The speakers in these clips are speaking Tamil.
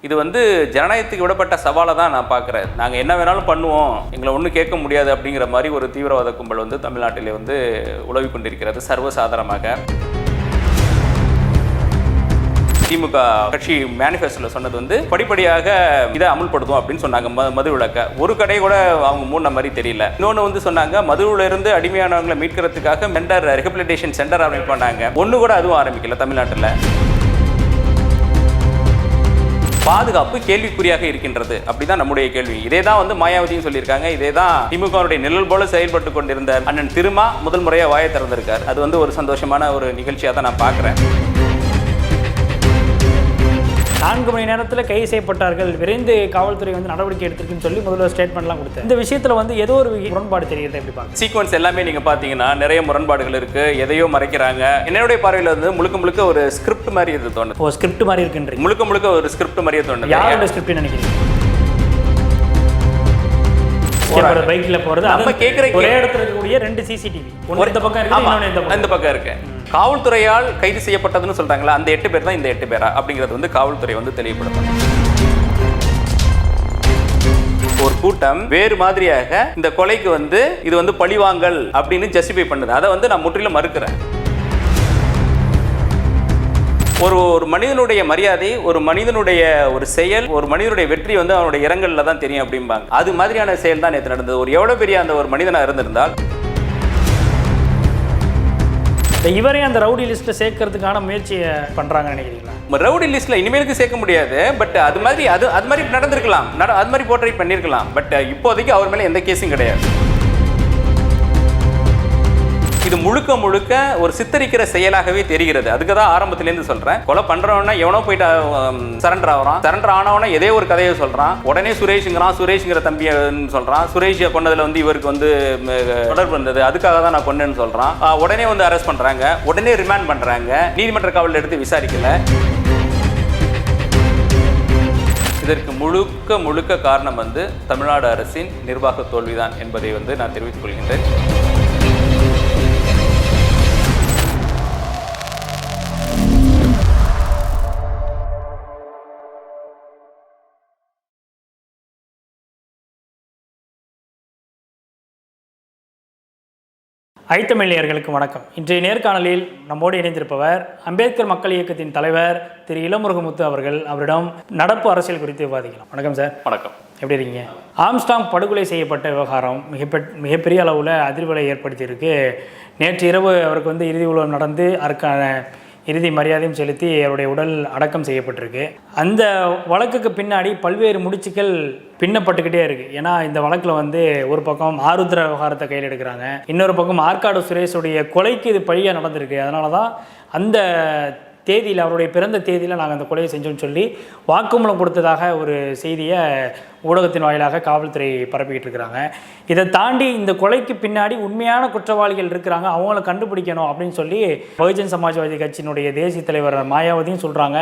இது ஜனநாயகத்துக்கு விடப்பட்ட சவாலை தான் நான் பார்க்குறேன். நாங்கள் என்ன வேணாலும் பண்ணுவோம், எங்களை ஒன்றும் கேட்க முடியாது அப்படிங்கிற மாதிரி ஒரு தீவிரவாத கும்பல் தமிழ்நாட்டிலே உலவி கொண்டிருக்கிறது சர்வசாதாரணமாக. திமுக கட்சி மேனிஃபெஸ்டோல சொன்னது படிப்படியாக இதை அமல்படுத்தும் அப்படின்னு சொன்னாங்க. மது விலக்க ஒரு கடை கூட அவங்க மூணு மாதிரி தெரியல. இன்னொன்று சொன்னாங்க, மதுவில இருந்து அடிமையானவங்களை மீட்கிறதுக்காக மெண்டர் ரிஹபிலிட்டேஷன் சென்டர் ஆரம்பிப்பாங்க. ஒன்று கூட அதுவும் ஆரம்பிக்கல தமிழ்நாட்டில். பாதுகாப்பு கேள்விக்குறியாக இருக்கின்றது, அப்படிதான் நம்முடைய கேள்வி. இதே தான் மாயாவதியும் சொல்லியிருக்காங்க. இதே தான் திமுகவுடைய நிழல் போல செயல்பட்டு கொண்டிருந்த அண்ணன் திருமா முதல் முறையாக வாயை திறந்திருக்கார். அது ஒரு சந்தோஷமான ஒரு நிகழ்ச்சியாக தான் நான் பார்க்குறேன். 4 மணி நேரத்தில் கைது செய்யப்பட்டார்கள், விரைந்து காவல்துறை நடவடிக்கை எடுத்திருக்குன்னு சொல்லி முதல்வர் ஸ்டேட்மெண்ட்லாம் கொடுத்தேன். இந்த விஷயத்தில் ஏதோ ஒரு முரண்பாடு தெரியுது. எப்படி பார்க்க சீக்வன்ஸ் எல்லாமே நீங்கள் பார்த்தீங்கன்னா நிறைய முரண்பாடுகள் இருக்குது, எதையோ மறைக்கிறாங்க. என்னுடைய பார்வையில் முழுக்க முழுக்க ஒரு ஸ்கிரிப்ட் மாதிரி இது தோணுது. ஸ்கிரிப்ட் மாதிரி இருக்குன்றீங்க? முழுக்க முழுக்க ஒரு ஸ்கிரிப்ட் மாதிரியே தோணுது. யாரோட ஸ்கிரிப்ட் நினைக்கிறீங்க? பைக்கில் போகிறது நம்ம கேட்குற ஒரே இடத்துல இருக்கக்கூடிய 2 CCTV, ஒன்று இந்த பக்கம் இருக்கு, இன்னொன்று இந்த பக்கம் இருக்கு. காவல்துறையால் கைது செய்யப்பட்டதுன்னு சொல்றாங்களா, அந்த 8 பேர் தான் இந்த 8 பேரா அப்படிங்கிறது காவல்துறை தெளிவுபடுத்தணும். ஒரு கூட்டம் வேறு மாதிரியாக இந்த கொலைக்கு இது பழிவாங்கல் அப்படின்னு ஜஸ்டிஃபை பண்ணுது. அதை நான் முற்றிலும் மறுக்கிறேன். ஒரு மனிதனுடைய மரியாதை, ஒரு மனிதனுடைய ஒரு செயல், ஒரு மனிதனுடைய வெற்றி அவனுடைய இரங்கல்ல தான் தெரியும் அப்படிம்பாங்க. அது மாதிரியான செயல் தான் நேற்று நடந்தது. எவ்வளவு பெரிய அந்த ஒரு மனிதனாக இருந்திருந்தால் இவரே அந்த ரவுடி லிஸ்ட்டில் சேர்க்கறதுக்கான முயற்சியை பண்ணுறாங்கன்னு நினைக்கிறீங்களா? ரவுடி லிஸ்ட்டில் இனிமேலுக்கு சேர்க்க முடியாது. பட் அது மாதிரி நடந்திருக்கலாம், அது மாதிரி போர்ட்ரேட் பண்ணியிருக்கலாம். பட் இப்போதைக்கு அவர் மேலே எந்த கேஸும் கிடையாது. இது முழுக்க முழுக்க ஒரு சித்தரிக்கிற செயலாகவே தெரிகிறது. அதுக்கு தான் ஆரம்பத்திலேருந்து சொல்கிறேன். கொலை பண்ணுறவனா எவனோ போயிட்டு சரண்டர் ஆகிறான். சரண்டர் ஆனவனா எதே ஒரு கதையை சொல்கிறான். உடனே சுரேஷுங்கிற தம்பியை சொல்கிறான். சுரேஷை கொண்டதில் இவருக்கு தொடர்பு இருந்தது, அதுக்காக தான் நான் கொண்டேன்னு சொல்கிறான். உடனே அரெஸ்ட் பண்ணுறாங்க, உடனே ரிமாண்ட் பண்ணுறாங்க. நீதிமன்ற காவலில் எடுத்து விசாரிக்கல. இதற்கு முழுக்க முழுக்க காரணம் தமிழ்நாடு அரசின் நிர்வாக தோல்விதான் என்பதை நான் தெரிவித்துக் கொள்கின்றேன். ஐத்தமிழியர்களுக்கு வணக்கம். இன்றைய நேர்காணலில் நம்மோடு இணைந்திருப்பவர் அம்பேத்கர் மக்கள் இயக்கத்தின் தலைவர் திரு இளமுருகமுத்து அவர்கள். அவரிடம் நடப்பு அரசியல் குறித்து விவாதிக்கலாம். வணக்கம் சார். வணக்கம். எப்படி இருக்கீங்க? ஆம்ஸ்டாங் படுகொலை செய்யப்பட்ட விவகாரம் மிகப்பெரிய அளவில் அதிர்வலை ஏற்படுத்தியிருக்கு. நேற்று இரவு அவருக்கு இறுதி உலகம் நடந்து அதற்கான இறுதி மரியாதையும் செலுத்தி அவருடைய உடல் அடக்கம் செய்யப்பட்டிருக்கு. அந்த வழக்குக்கு பின்னாடி பல்வேறு முடிச்சுக்கள் பின்னப்பட்டுக்கிட்டே இருக்குது. ஏன்னா இந்த வழக்கில் ஒரு பக்கம் ஆருத்ரா விவகாரத்தை கையில் எடுக்கிறாங்க, இன்னொரு பக்கம் ஆற்காடு சுரேஷுடைய கொலைக்கு இது பழியாக நடந்திருக்கு. அதனால தான் அந்த தேதியில், அவருடைய பிறந்த தேதியில் நாங்கள் அந்த கொலையை செஞ்சோன்னு சொல்லி வாக்குமூலம் கொடுத்ததாக ஒரு செய்தியை ஊடகத்தின் வாயிலாக காவல்துறை பரப்பிக்கிட்டு இருக்கிறாங்க. இதை தாண்டி இந்த கொலைக்கு பின்னாடி உண்மையான குற்றவாளிகள் இருக்கிறாங்க, அவங்கள கண்டுபிடிக்கணும் அப்படின்னு சொல்லி பகுஜன் சமாஜ்வாதி கட்சியினுடைய தேசிய தலைவர் மாயாவதியும் சொல்கிறாங்க.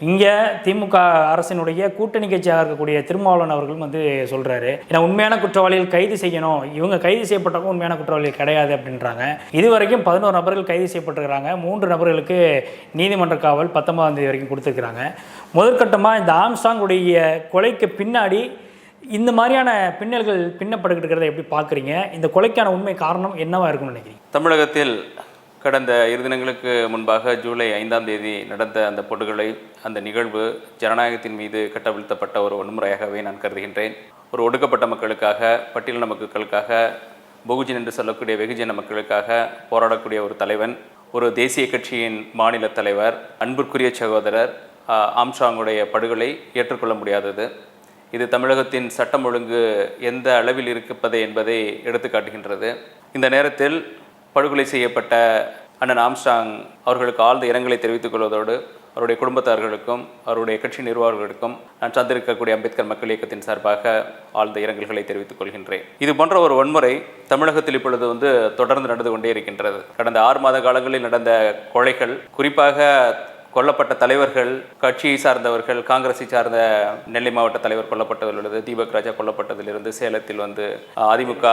இங்கே திமுக அரசினுடைய கூட்டணி கட்சியாக இருக்கக்கூடிய திருமாவளவன் அவர்களும் சொல்கிறாரு, ஏன்னா உண்மையான குற்றவாளிகள் கைது செய்யணும், இவங்க கைது செய்யப்பட்டவங்க உண்மையான குற்றவாளிகள் கிடையாது அப்படின்றாங்க. இதுவரைக்கும் 11 நபர்கள் கைது செய்யப்பட்டிருக்கிறாங்க. 3 நபர்களுக்கு நீதிமன்ற காவல் 19ஆம் தேதி வரைக்கும் கொடுத்துருக்குறாங்க. முதற்கட்டமாக இந்த ஆம்ஸ்டாங்குடைய கொலைக்கு பின்னாடி இந்த மாதிரியான பின்னல்கள் பின்னப்பட்டுக்கிட்டு இருக்கிறத எப்படி பார்க்குறீங்க? இந்த கொலைக்கான உண்மை காரணம் என்னவா இருக்கும்னு நினைக்கிறீங்க? தமிழகத்தில் கடந்த 2 தினங்களுக்கு முன்பாக ஜூலை 5ஆம் தேதி நடந்த அந்த படுகொலை, அந்த நிகழ்வு ஜனநாயகத்தின் மீது கட்டவிழ்த்தப்பட்ட ஒரு வன்முறையாகவே நான் கருதுகின்றேன். ஒரு ஒடுக்கப்பட்ட மக்களுக்காக, பட்டியலின மக்களுக்காக, பகுஜன் என்று சொல்லக்கூடிய வெகுஜன மக்களுக்காக போராடக்கூடிய ஒரு தலைவன், ஒரு தேசிய கட்சியின் மாநில தலைவர், அன்பிற்குரிய சகோதரர் ஆம்ஸ்ட்ராங்குடைய படுகொலை ஏற்றுக்கொள்ள முடியாதது. இது தமிழகத்தின் சட்டம் ஒழுங்கு எந்த அளவில் இருப்பது என்பதை எடுத்து காட்டுகின்றது. இந்த நேரத்தில் படுகொலை செய்யப்பட்ட அண்ணன் ஆம்ஸ்ட்ராங் அவர்களுக்கு ஆழ்ந்த இரங்கலை தெரிவித்துக் கொள்வதோடு அவருடைய குடும்பத்தார்களுக்கும் அவருடைய கட்சி நிர்வாகிகளுக்கும் நான் சார்ந்திருக்கக்கூடிய அம்பேத்கர் மக்கள் இயக்கத்தின் சார்பாக ஆழ்ந்த இரங்கல்களை தெரிவித்துக் கொள்கின்றேன். இது போன்ற ஒரு வன்முறை தமிழகத்தில் இப்பொழுது தொடர்ந்து நடந்து கொண்டே இருக்கின்றது. கடந்த 6 மாத காலங்களில் நடந்த கொலைகள், குறிப்பாக கொல்லப்பட்ட தலைவர்கள், கட்சியை சார்ந்தவர்கள், காங்கிரஸை சார்ந்த நெல்லை மாவட்ட தலைவர் கொல்லப்பட்டதிலிருந்து, தீபக் ராஜா கொல்லப்பட்டதிலிருந்து, சேலத்தில் அதிமுக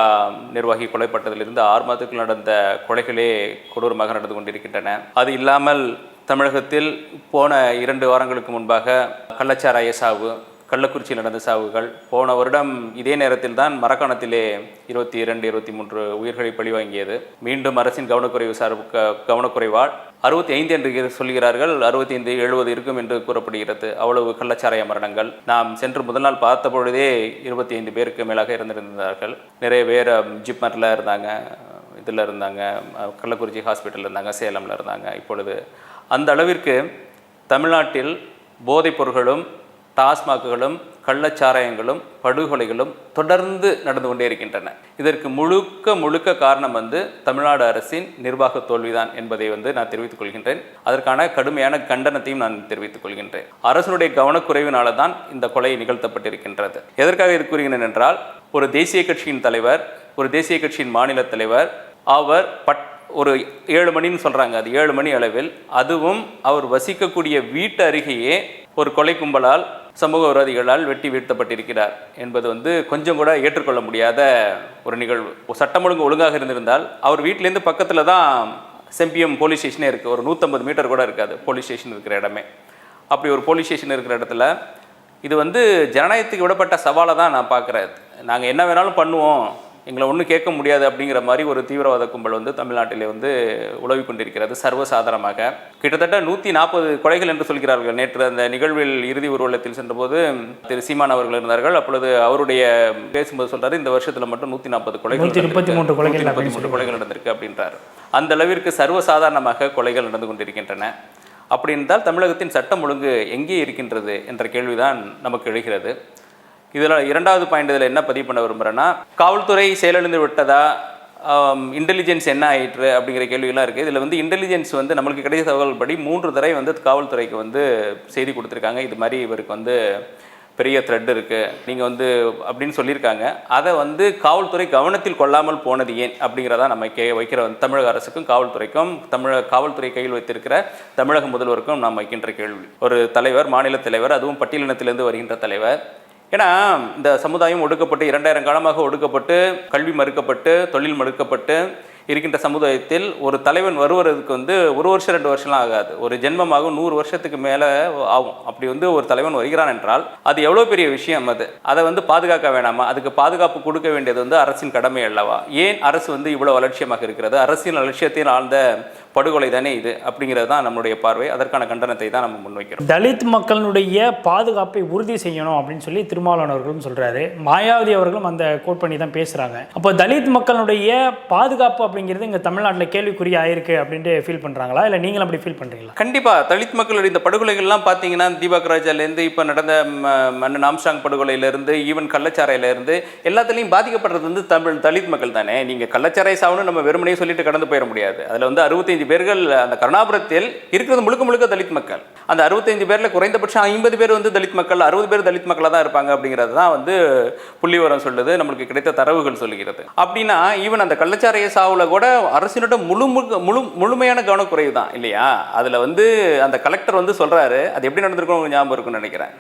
நிர்வாகி கொலைப்பட்டதிலிருந்து 6 மாதத்துக்கு நடந்த கொலைகளே கொடூரமாக நடந்து கொண்டிருக்கின்றன. அது இல்லாமல் தமிழகத்தில் போன 2 வாரங்களுக்கு முன்பாக கள்ளச்சாராய சாவு, கள்ளக்குறிச்சியில் நடந்த சாவுகள், போன வருடம் இதே நேரத்தில் தான் மரக்காணத்திலே 22, 23 உயிர்களை பழிவாங்கியது. மீண்டும் அரசின் கவனக்குறைவால் 65 என்று சொல்கிறார்கள், 65, 70 இருக்கும் என்று கூறப்படுகிறது. அவ்வளவு கள்ளச்சாராய மரணங்கள். நாம் சென்று முதல் நாள் பார்த்த பொழுதே 25 பேருக்கு மேலாக இறந்திருந்தார்கள். நிறைய பேர் ஜிப்மரில் இருந்தாங்க, இதில் இருந்தாங்க, கள்ளக்குறிச்சி ஹாஸ்பிட்டலில் இருந்தாங்க, சேலமில் இருந்தாங்க. இப்பொழுது அந்த அளவிற்கு தமிழ்நாட்டில் போதைப் பொருட்களும், டாஸ்மாக்குகளும், கள்ளச்சாராயங்களும், படுகொலைகளும் தொடர்ந்து நடந்து கொண்டே இருக்கின்றன. இதற்கு முழுக்க காரணம் தமிழ்நாடு அரசின் நிர்வாக தோல்விதான் என்பதை நான் தெரிவித்துக் கொள்கின்றேன். அதற்கான கடுமையான கண்டனத்தையும் நான் தெரிவித்துக் கொள்கின்றேன். அரசனுடைய கவனக்குறைவினால தான் இந்த கொலை நிகழ்த்தப்பட்டிருக்கின்றது. எதற்காக இது கூறுகிறேன் என்றால், ஒரு தேசிய கட்சியின் தலைவர், ஒரு தேசிய கட்சியின் மாநில தலைவர், அவர் ஒரு 7 மணின்னு சொல்கிறாங்க, அது 7 மணி அளவில், அதுவும் அவர் வசிக்கக்கூடிய வீட்டு அருகேயே ஒரு கொலை கும்பலால், சமூக விரோதிகளால் வெட்டி வீழ்த்தப்பட்டிருக்கிறார் என்பது கொஞ்சம் கூட ஏற்றுக்கொள்ள முடியாத ஒரு நிகழ்வு. சட்டம் ஒழுங்கு ஒழுங்காக இருந்திருந்தால் அவர் வீட்டிலேருந்து பக்கத்தில் தான் செம்பியம் போலீஸ் ஸ்டேஷனே இருக்குது. ஒரு 150 மீட்டர் கூட இருக்காது போலீஸ் ஸ்டேஷன் இருக்கிற இடமே. அப்படி ஒரு போலீஸ் ஸ்டேஷன் இருக்கிற இடத்துல இது ஜனநாயகத்துக்கு விடப்பட்ட சவாலை தான் நான் பார்க்குறேன். நாங்கள் என்ன வேணாலும் பண்ணுவோம், எங்களை ஒன்றும் கேட்க முடியாது அப்படிங்கிற மாதிரி ஒரு தீவிரவாத கும்பல் தமிழ்நாட்டிலே உலவி கொண்டிருக்கிறது சர்வசாதாரணமாக. கிட்டத்தட்ட 140 கொலைகள் என்று சொல்கிறார்கள். நேற்று அந்த நிகழ்வில் இறுதி ஊர்வலத்தில் சென்றபோது திரு சீமான் அவர்கள் இருந்தார்கள். அப்பொழுது அவருடைய பேசும்போது சொல்றாரு, இந்த வருஷத்தில் மட்டும் 140 கொலைகள், 133 கொலைகள் நடந்திருக்கு அப்படின்றார். அந்த அளவிற்கு சர்வசாதாரணமாக கொலைகள் நடந்து கொண்டிருக்கின்றன. அப்படி இருந்தால் தமிழகத்தின் சட்டம் ஒழுங்கு எங்கே இருக்கின்றது என்ற கேள்விதான் நமக்கு எழுகிறது. இதில் 2வது பாயிண்ட் இதில் என்ன பதிவு பண்ண விரும்புகிறேன்னா, காவல்துறை செயலிழந்து விட்டதா, இன்டெலிஜென்ஸ் என்ன ஆயிற்று அப்படிங்கிற கேள்வியெல்லாம் இருக்குது. இதில் இன்டெலிஜென்ஸ் நம்மளுக்கு கிடைத்த தகவல் படி 3 தடவை காவல்துறைக்கு செய்தி கொடுத்துருக்காங்க. இது மாதிரி இவருக்கு பெரிய த்ரெட் இருக்குது நீங்கள் அப்படின்னு சொல்லியிருக்காங்க. அதை காவல்துறை கவனத்தில் கொள்ளாமல் போனது ஏன் அப்படிங்கிறதா நம்ம வைக்கிற தமிழக அரசுக்கும் காவல்துறைக்கும், காவல்துறை கையில் வைத்திருக்கிற தமிழக முதல்வருக்கும் நாம் வைக்கின்ற கேள்வி. ஒரு தலைவர், மாநில தலைவர், அதுவும் பட்டியலினத்திலிருந்து வருகின்ற தலைவர். ஏன்னா இந்த சமுதாயம் ஒடுக்கப்பட்டு 2000 காலமாக ஒடுக்கப்பட்டு, கல்வி மறுக்கப்பட்டு, தொழில் மறுக்கப்பட்டு இருக்கின்ற சமுதாயத்தில் ஒரு தலைவன் வருவதற்கு 1 வருஷம் 2 வருஷம்லாம் ஆகாது. ஒரு ஜென்மமாகும் 100 வருஷத்துக்கு மேலே ஆகும். அப்படி ஒரு தலைவன் வருகிறான் என்றால் அது எவ்வளோ பெரிய விஷயம். அதை பாதுகாக்க வேணாமா? அதுக்கு பாதுகாப்பு கொடுக்க வேண்டியது அரசின் கடமை அல்லவா? ஏன் அரசு இவ்வளோ அலட்சியமாக இருக்கிறது? அரசின் அலட்சியத்தில் ஆழ்ந்த படுகொலை தானே இது அப்படிங்கிறது தான் நம்மளுடைய பார்வை. அதற்கான கண்டனத்தை தான் நம்ம முன்வைக்கிறோம். தலித் மக்களுடைய பாதுகாப்பை உறுதி செய்யணும் அப்படின்னு சொல்லி திருமாவளவன் அவர்களும் சொல்றாரு. மாயாவதி அவர்களும் அந்த கோட் பண்ணி தான் பேசுறாங்க. அப்போ தலித் மக்களுடைய பாதுகாப்பு அப்படிங்கிறது இங்கே தமிழ்நாட்டில் கேள்விக்குறி ஆயிருக்கு அப்படின்ட்டு ஃபீல் பண்ணுறாங்களா, இல்லை நீங்களும் அப்படி ஃபீல் பண்ணுறீங்களா? கண்டிப்பாக தலித் மக்களுடைய இந்த படுகொலைகள்லாம் பார்த்தீங்கன்னா, தீபக் ராஜாலேருந்து இப்போ நடந்த மன்னன் ஆம்ஸ்ட்ராங் படுகொலையிலேருந்து, ஈவன் கள்ளச்சாரையிலேருந்து எல்லாத்துலேயும் பாதிக்கப்படுறது தலித் மக்கள் தானே. நீங்கள் கள்ளச்சாரை சாவுன்னு நம்ம வெறுமனே சொல்லிட்டு கடந்து போயிட முடியாது. அதில் 65 பேர்கள் அந்த கருணாபுரத்தில் இருக்கிறது முழுக்க தலித் மக்கள். அந்த 65 பேரில் குறைந்தபட்சம் 50 பேர் தலித் மக்கள், 60 பேர் தலித் மக்களாக தான் இருப்பாங்க அப்படிங்கிறது தான் புள்ளிவரம் சொல்லுது, நம்மளுக்கு கிடைத்த தரவுகள் சொல்லுகிறது. அப்படின்னா ஈவன் அந்த கள்ளச்சாரைய சாவுல கூட அரசினோட முழுமையான கவனக்குறைவு தான் இல்லையா? அதில் அந்த கலெக்டர் சொல்றாரு, அது எப்படி நடந்திருக்கும் ஞாபகம் இருக்குன்னு நினைக்கிறேன்.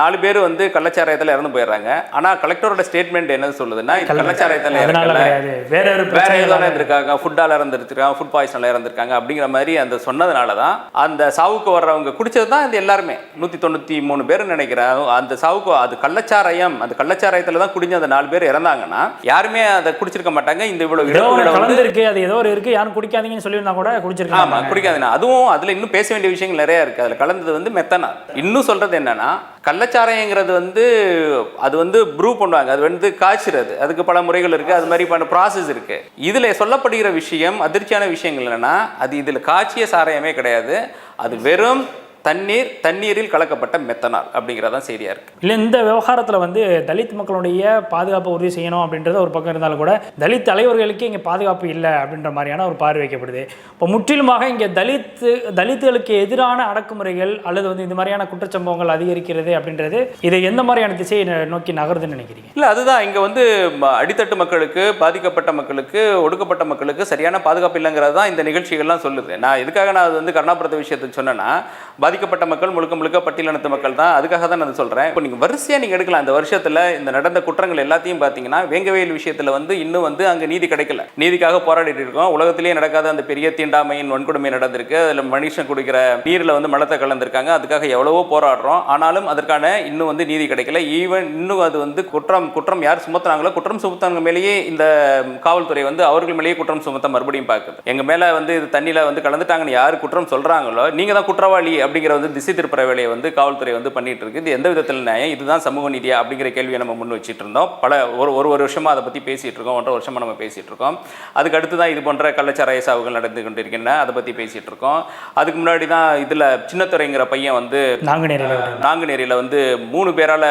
4 பேர் கள்ளச்சாராயத்தில் இறந்து போயிடுறாங்க. ஆனால் கலெக்டரோட ஸ்டேட்மெண்ட் என்ன சொல்லுதுன்னா, கள்ளச்சாராயத்தில் வேற இருந்திருக்காங்க, ஃபுட்டால் இறந்துருக்காங்க, ஃபுட் பாய்சனில் இறந்துருக்காங்க அப்படிங்கிற மாதிரி அந்த சொன்னதுனால தான் அந்த சாவுக்கு வர்றவங்க குடிச்சது தான் இந்த எல்லாருமே 193 பேர் நினைக்கிறேன். அந்த சாவுக்கு அது கள்ளச்சாராயம், அந்த கள்ளச்சாராயத்தில் தான் குடிஞ்ச அந்த 4 பேர் இறந்தாங்கன்னா யாருமே அதை குடிச்சிருக்க மாட்டாங்க. இந்த இவ்வளவு கலந்துருக்கு, அது ஏதோ ஒரு இருக்கு, யாரும் குடிக்காதீங்கன்னு சொல்லியிருந்தா கூட குடிச்சிருக்காங்க. ஆமா, குடிக்காதீங்க. அதுவும் அதுல இன்னும் பேச வேண்டிய விஷயங்கள் நிறைய இருக்கு. அதுல கலந்தது மெத்தனால். இன்னும் சொல்றது என்னன்னா, கள்ளச்சாராயங்கிறது அது ப்ரூவ் பண்ணுவாங்க, அது காய்ச்சிறது, அதுக்கு பல முறைகள் இருக்கு, அது மாதிரி ப்ராசஸ் இருக்கு. இதுல சொல்லப்படுகிற விஷயம், அதிர்ச்சியான விஷயங்கள் என்னன்னா, அது இதுல காய்ச்சிய சாராயமே கிடையாது, அது வெறும் தண்ணீரில் கலக்கப்பட்ட மெத்தனால் அப்படிங்கிறதான் செய்தியாக இருக்குது. இல்லை, இந்த விவகாரத்தில் தலித் மக்களுடைய பாதுகாப்பை உறுதி செய்யணும் அப்படின்றது ஒரு பக்கம் இருந்தாலும் கூட தலித் தலைவர்களுக்கு இங்கே பாதுகாப்பு இல்லை அப்படின்ற மாதிரியான ஒரு பார்வை வைக்கப்படுது. இப்போ முற்றிலுமாக இங்கே தலித்துகளுக்கு எதிரான அடக்குமுறைகள் அல்லது இந்த மாதிரியான குற்றச்சம்பவங்கள் அதிகரிக்கிறது அப்படின்றது இதை எந்த மாதிரியான திசையை நோக்கி நகருதுன்னு நினைக்கிறீங்க? இல்லை, அதுதான் இங்கே அடித்தட்டு மக்களுக்கு, பாதிக்கப்பட்ட மக்களுக்கு, ஒடுக்கப்பட்ட மக்களுக்கு சரியான பாதுகாப்பு இல்லைங்கிறது தான் இந்த நிகழ்ச்சிகள்லாம் சொல்லுது. நான் எதுக்காக நான் கருணாபுரத்து விஷயத்தை சொன்னேன்னா, பாதிக்கப்பட்ட மக்கள் முழுக்க பட்டியலினத்து மக்கள் தான். அதுக்காக தான் நான் சொல்கிறேன். இப்போ நீங்கள் வரிசையாக நீங்கள் எடுக்கலாம். அந்த வருஷத்தில் இந்த நடந்த குற்றங்கள் எல்லாத்தையும் பார்த்தீங்கன்னா வேங்கவேல் விஷயத்தில் வந்து இன்னும் வந்து அங்கே நீதி கிடைக்கல. நீதிக்காக போராடிட்டு இருக்கோம். உலகத்திலேயே நடக்காத அந்த பெரிய தீண்டாமையின் வன்கொடுமை நடந்திருக்கு. அதில் மனுஷன் குடிக்கிற நீரில் வந்து மலத்தை கலந்துருக்காங்க. அதுக்காக எவ்வளவோ போராடுறோம். ஆனாலும் அதற்கான இன்னும் வந்து நீதி கிடைக்கல. ஈவன் இன்னும் அது வந்து குற்றம் யார் சுமத்துறாங்களோ குற்றம் சுமத்தவங்க மேலேயே இந்த காவல்துறை வந்து அவர்கள் மேலேயே குற்றம் சுமத்த மறுபடியும் பார்க்குது. எங்கள் மேலே வந்து இது தண்ணியில் வந்து கலந்துட்டாங்கன்னு யார் குற்றம் சொல்கிறாங்களோ நீங்கள் தான் குற்றவாளி அப்படிங்கிற வந்து திசை திருப்புற வேலையை வந்து காவல்துறை வந்து பண்ணிட்டு இருக்கு. இது எந்த விதத்தில் நியாயம்? இதுதான் சமூக நீதியா அப்படிங்கிற கேள்வியை நம்ம முன் வச்சுட்டு இருந்தோம். ஒரு வருஷமாக அதை பற்றி பேசிகிட்டு இருக்கோம். 1.5 வருஷமாக நம்ம பேசிகிட்டு இருக்கோம். அதுக்கு அடுத்து தான் இது போன்ற கள்ளச்சாராய சாவுகள் நடந்து கொண்டிருக்கின்றன. அதை பற்றி பேசிகிட்டு இருக்கோம். அதுக்கு முன்னாடி தான் இதில் சின்னத்துறைங்கிற பையன் வந்து நாங்குநேரியில் வந்து 3 பேரால்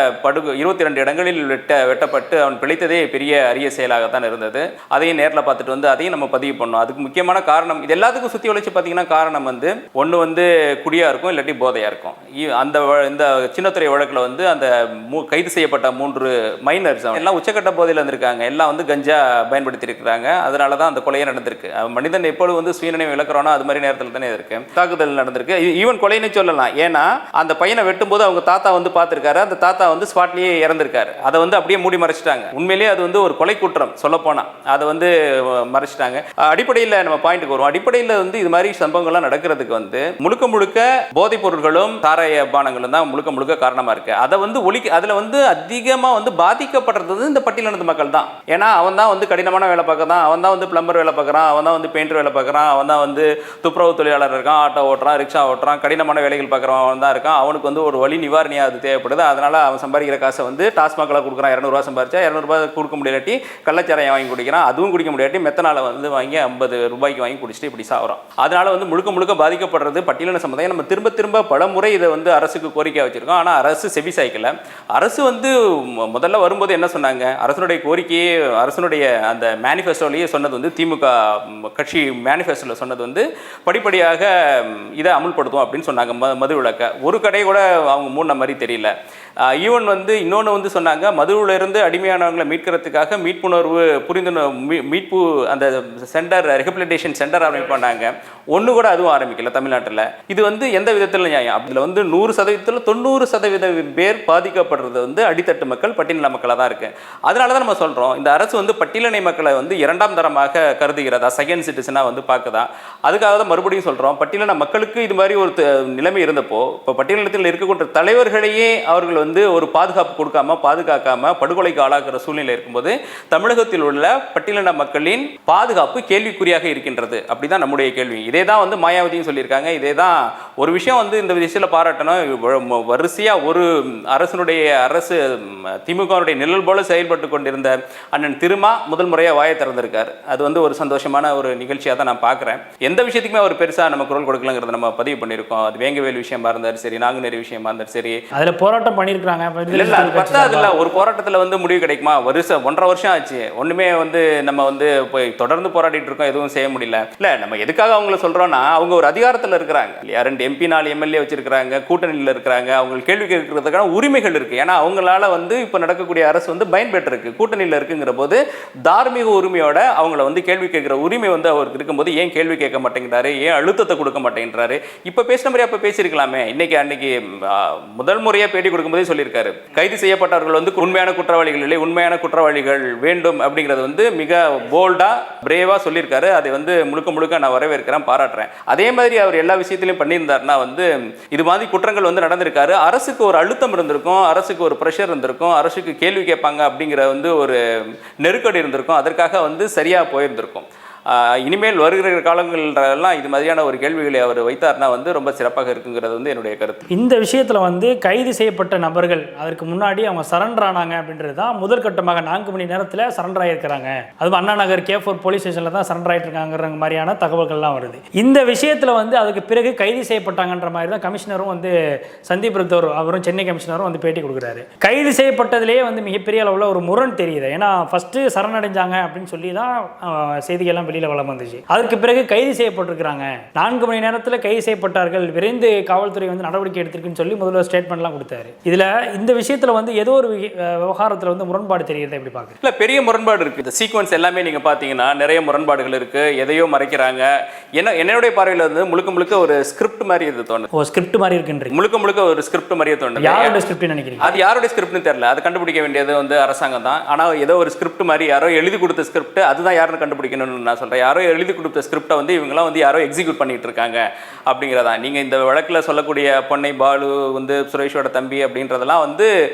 22 இடங்களில் வெட்டப்பட்டு அவன் பிழைத்ததே பெரிய அரிய செயலாகத்தான் இருந்தது. அதையும் நேரில் பார்த்துட்டு வந்து அதையும் நம்ம பதிவு பண்ணோம். அதுக்கு முக்கியமான காரணம் இது எல்லாத்துக்கும் சுற்றி வளைச்சு பார்த்தீங்கன்னா காரணம் வந்து ஒன்று வந்து குடியாக இருக்கும், இல்லாட்டி போதையாக இருக்கும். இந்த சின்னத்துறை வழக்கில் வந்து அந்த கைது செய்யப்பட்ட 3 மைனர்ஸ் எல்லாம் உச்சக்கட்ட போதையில் இருந்திருக்காங்க. எல்லாம் வந்து கஞ்சா பயன்படுத்தி இருக்கிறாங்க. அதனால தான் அந்த கொலையே நடந்திருக்கு. மனிதன் எப்பொழுது வந்து சுயநினைவு இழக்கிறோனோ அது மாதிரி நேரத்தில் தானே இருக்கு தாக்குதல் நடந்திருக்கு. ஈவன் கொலைன்னு சொல்லலாம். ஏன்னா அந்த பையனை வெட்டும்போது அவங்க தாத்தா வந்து பார்த்துருக்காரு. அந்த தாத்தா வந்து ஸ்பாட்லேயே இறந்திருக்காரு. அதை வந்து அப்படியே மூடி மறைச்சிட்டாங்க. உண்மையிலேயே அது வந்து ஒரு கொலை குற்றம் சொல்லப்போனால் அதை வந்து மறைச்சிட்டாங்க. அடிப்படையில் நம்ம பாயிண்ட்டுக்கு வருவோம். அடிப்படையில் வந்து இது மாதிரி சம்பவங்கள்லாம் நடக்கிறதுக்கு வந்து முழுக்க போதைப் பொருட்களும் சாராய பானங்களும் தான் முழுக்க காரணமாக இருக்கு. அதை வந்து அதில் வந்து அதிகமாக வந்து பாதிக்கப்படுறது இந்த பட்டியலினத்து மக்கள் தான். ஏன்னா அவன் தான் வந்து கடினமான வேலை பார்க்கறான், அவன் தான் வந்து பிளம்பர் வேலை பார்க்குறான், அவன் தான் வந்து பெயிண்டர் வேலை பார்க்குறான், அவன் தான் வந்து துப்புரவு தொழிலாளர் இருக்கான், ஆட்டோ ஓட்டுறான், ரிக்ஷா ஓட்டுறான், கடினமான வேலைகள் பார்க்குறவன் அவன் தான் இருக்கான். அவனுக்கு வந்து ஒரு வழி நிவாரணியாக அது தேவைப்படுது. அதனால அவன் சம்பாதிக்கிற காசை வந்து டாஸ்மாகில் கொடுக்குறான். 200 ரூபா சம்பாதிச்சா 200 ரூபாய் கொடுக்க முடியாட்டி கள்ளச்சாராயம் வாங்கி குடிக்கிறான். அதுவும் குடிக்க முடியாட்டி மெத்தனால வந்து வாங்கி 50 ரூபாய்க்கு வாங்கி குடிச்சிட்டு இப்படி சாகுறான். அதனால வந்து முழுக்க பாதிக்கப்படுறது பட்டியலின சமுதாயம். நம்ம திரும்ப பல முறை இதை வந்து அரசுக்கு கோரிக்கை வச்சிருக்கோம். ஆனால் அரசு செவி சாய்க்கல. அரசு வந்து முதல்ல வரும்போது என்ன சொன்னாங்க? அரசனுடைய கோரிக்கையே அரசனுடைய அந்த மேனிஃபெஸ்டோலேயே சொன்னது வந்து திமுக கட்சி மேனிஃபெஸ்டோவில் சொன்னது வந்து படிப்படியாக இதை அமுல்படுத்தும் அப்படின்னு சொன்னாங்க. மது விலக்க ஒரு கடை கூட அவங்க மூணு மாதிரி தெரியல. ஈவன் வந்து இன்னொன்று வந்து சொன்னாங்க, மதுவிலிருந்து அடிமையானவங்களை மீட்கிறதுக்காக மீட்புணர்வு மீட்பு அந்த சென்டர் ரெஹபிலிட்டேஷன் சென்டர் ஆரம்பிப்பாங்க. ஒன்று கூட அதுவும் ஆரம்பிக்கல தமிழ்நாட்டில். இது வந்து எந்த விதத்தில் நியாயம்? அதில் வந்து 100%, 90% பேர் பாதிக்கப்படுறது வந்து அடித்தட்டு மக்கள், பட்டியலின மக்களாக தான் இருக்கு. அதனால தான் நம்ம சொல்கிறோம், இந்த அரசு வந்து பட்டியலின மக்களை வந்து 2ஆம் தரமாக கருதுகிறதா, செகண்ட் சிட்டிசனாக வந்து பார்க்குதா. அதுக்காக தான் மறுபடியும் சொல்கிறோம், பட்டியலின மக்களுக்கு இது மாதிரி ஒரு நிலைமை இருந்தப்போ இப்போ பட்டியலினத்தில் இருக்கக்கூடிய தலைவர்களையே அவர்கள் வந்து ஒரு பாதுகாப்பு கொடுக்காம பாதுகாக்காம படுகொலைக்கு ஆளாக்குற சூழ்நிலை இருக்கும்போது தமிழகத்தில் உள்ள பட்டியலின மக்களின் பாதுகாப்பு கேள்விக்குறியாக இருக்கின்றது. அப்படிதான் நம்முடைய கேள்வி. இதே தான் வந்து மாயாவதியும் சொல்லியிருக்காங்க. இதே தான் ஒரு விஷயம் வந்து இந்த விஷயத்தில் பாராட்டணும். வரிசையாக ஒரு அரசு திமுகவுடைய நிழல் போல செயல்பட்டு கொண்டிருந்த அண்ணன் திருமா முதல் முறையாக வாயை திறந்திருக்காரு. அது வந்து ஒரு சந்தோஷமான ஒரு நிகழ்ச்சியாக தான் நான் பார்க்குறேன். எந்த விஷயத்துக்குமே அவர் பெருசாக நம்ம குரல் கொடுக்கலங்கிறத நம்ம பதிவு பண்ணியிருக்கோம். அது வேங்கவேல் விஷயமா இருந்தாலும் சரி, நாங்குநேரி விஷயமா இருந்தாலும் சரி, அதில் போராட்டம் பண்ணியிருக்காங்க. இல்லை ஒரு போராட்டத்தில் வந்து முடிவு கிடைக்குமா? 1.5 வருஷம் ஆச்சு. ஒன்றுமே வந்து நம்ம வந்து போய் தொடர்ந்து போராடிட்டு இருக்கோம், எதுவும் செய்ய முடியல. இல்லை நம்ம எதுக்காக அவங்கள சொல்கிறோன்னா, அவங்க ஒரு அதிகாரத்தில் இருக்கிறாங்க. 2 MP 4 MLA வச்சிருக்கிறாங்க, கூட்டணியில் இருக்கிறாங்க. அவங்க கேள்வி கேட்கறதுக்கான உரிமைகள் இருக்குது. ஏன்னா அவங்களால வந்து இப்போ நடக்கக்கூடிய அரசு வந்து பயன்பெற்றிருக்கு, கூட்டணியில் இருக்குங்கிற போது தார்மீக உரிமையோட அவங்கள வந்து கேள்வி கேட்குற உரிமை வந்து அவருக்கு இருக்கும்போது ஏன் கேள்வி கேட்க மாட்டேங்கிறாரு? ஏன் அழுத்தத்தை கொடுக்க மாட்டேங்கிறாரு? இப்போ பேசின மாதிரி அப்போ பேசியிருக்கலாமே. அன்னைக்கு முதல் முறையாக பேட்டி கொடுக்கும்போதே சொல்லியிருக்காரு, கைது செய்யப்பட்டவர்கள் வந்து உண்மையான குற்றவாளிகள் இல்லை, உண்மையான குற்றவாளிகள் வேண்டும் அப்படிங்கிறது வந்து மிக போல்டா பிரேவா சொல்லியிருக்காரு. அதை வந்து முழுக்க நான் வரவேற்கிறேன், பாராட்டுறேன். அதே மாதிரி அவர் எல்லா விஷயத்திலையும் பண்ணியிருந்தாருன்னா வந்து இது மாதிரி குற்றங்கள் வந்து நடந்திருக்காரு. அரசுக்கு ஒரு அழுத்தம் இருந்திருக்கும், அரசுக்கு ஒரு ப்ரெஷர் இருந்திருக்கும், அரசுக்கு கேள்வி கேட்பாங்க அப்படிங்கிற வந்து ஒரு நெருக்கடி இருந்திருக்கும். அதற்காக வந்து சரியாக போயிருந்திருக்கும். இனிமேல் வருகிற காலங்களெல்லாம் இது மாதிரியான ஒரு கேள்விகளை அவர் வைத்தார்னா வந்து ரொம்ப சிறப்பாக இருக்குங்கிறது வந்து என்னுடைய கருத்து. இந்த விஷயத்தில் வந்து கைது செய்யப்பட்ட நபர்கள் அதற்கு முன்னாடி அவங்க சரண்டர் ஆனாங்க அப்படின்றது தான் முதற்கட்டமாக 4 மணி நேரத்தில் சரண்டர் ஆகியிருக்கிறாங்க. அதுவும் அண்ணா நகர் K4 போலீஸ் ஸ்டேஷனில் தான் சரண்டர் ஆகிட்டு இருக்காங்கிற மாதிரியான தகவல்கள்லாம் வருது. இந்த விஷயத்தில் வந்து அதுக்கு பிறகு கைது செய்யப்பட்டாங்கன்ற மாதிரி தான் கமிஷனரும் வந்து சந்தீப் ரத்தோர் அவரும் சென்னை கமிஷனரும் வந்து பேட்டி கொடுக்குறாரு. கைது செய்யப்பட்டதிலேயே வந்து மிகப்பெரிய அளவில் ஒரு முரண் தெரியுது. ஏன்னா ஃபஸ்ட்டு சரணடைஞ்சாங்க அப்படின்னு சொல்லி தான் செய்திகள்லாம் வெளியில் வளம் வந்துச்சு. அதற்கு பிறகு கைது செய்யப்பட்டிருக்கிறாங்க. 4 மணி நேரத்தில் கைது செய்யப்பட்டார்கள், விரைந்து காவல்துறை வந்து நடவடிக்கை எடுத்திருக்குன்னு சொல்லி முதல்வர் ஸ்டேட்மெண்ட்லாம் கொடுத்தாரு. இதில் இந்த விஷயத்தில் வந்து ஏதோ ஒரு விவகாரத்தில் வந்து முரண்பாடு தெரியுது, எப்படி பார்க்குறது? இல்லை, பெரிய முரண்பாடு இருக்குது. இந்த சீக்வன்ஸ் எல்லாமே நீங்கள் பார்த்தீங்கன்னா நிறைய முரண்பாடுகள் இருக்குது, எதையோ மறைக்கிறாங்க. என்னுடைய பார்வையில் வந்து முழுக்க ஒரு ஸ்கிரிப்ட் மாதிரி இது தோணுது. ஓ, ஸ்கிரிப்ட் மாதிரி இருக்குன்றீங்க? முழுக்க ஒரு ஸ்கிரிப்ட் மாதிரியே தோணுது. யாரோட ஸ்கிரிப்ட் நினைக்கிறீங்க? அது யாருடைய ஸ்கிரிப்ட்னு தெரியல, அது கண்டுபிடிக்க வேண்டியது வந்து அரசாங்கம் தான். ஆனால் ஏதோ ஒரு ஸ்கிரிப்ட் மாதிரி யாரோ எழுதி கொடுத்த ஸ்கிரிப்ட், அதுதான் யாருன்னு கண்டுபிடிக்கணும்னு நான் சொல்கிறேன். யாரோ எழுதி கொடுத்த ஸ்கிரிப்டை வந்து இவங்களாம் வந்து யாரோ எக்ஸிக்யூட் பண்ணிட்டு இருக்காங்க அப்படிங்கிறதா. நீங்கள் இந்த வழக்கில் சொல்லக்கூடிய பொன்னை பாலு வந்து சுரேஷோட தம்பி அப்படின்றதெல்லாம் வந்து